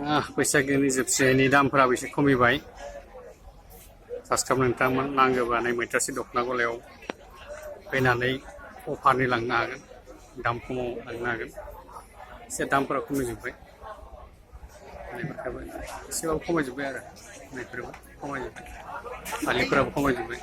बैसागोनि जोबसेनि दामफोराबो एसे खमिबाय साबस्क्राइब नोंथांमोन नांगौबा नै मैथासे दख'ना गलायाव फैनानै अफारनि लांनो हागोन दाम खमाव लांनो हागोन एसे दामफोरा खमायजोब्बाय नायफोरखौबो एसेबाबो खमायजोब्बाय आरो नायफोराबो खमायजोब्बाय फालिफोराबो खमायजोब्बाय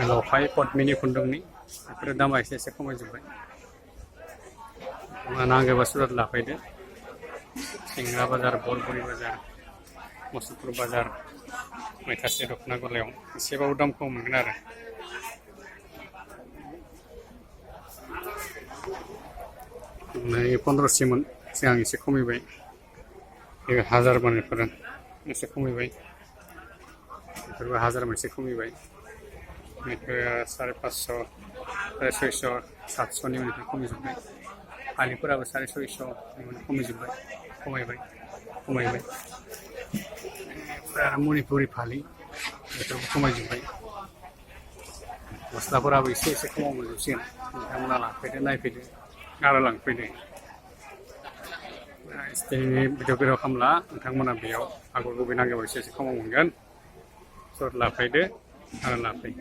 लफाय पद्मिनि खुन्दुंनि बेफोरो दामा एसे खमायजोब्बाय नांगौबा सुरत लाफैदो सिंग्रा बाजार बरबरि बाजार मुसुलपुर बाजार मैथासे दख'ना गलायाव एसेबाबो दाम खम मोनगोन आरो नै 1500मोन सिगां एसे खमायबाय 1000 बानायफोरा एसे खमायबाय बेफोरबो 1000 मोनसे खमायबाय बेफोर 550 650 700नि उननिफ्राय खमायजोब्बाय फालिफोराबो 650 खमायजोब्बाय खमायबाय आरो मणिपुरि फालि बेफोरबो खमायजोब्बाय गस्लाफोराबो एसे खमाव मोनजोबसिगोन नोंथांमोना लांफैदो नायफैदो आरो लांफैदो स्टेजनि भिडिअ खालामला नोंथांमोना बेयाव आगर गुबै नांगौबा एसे खमाव मोनगोन सुरत लाफैदो आरो लाफै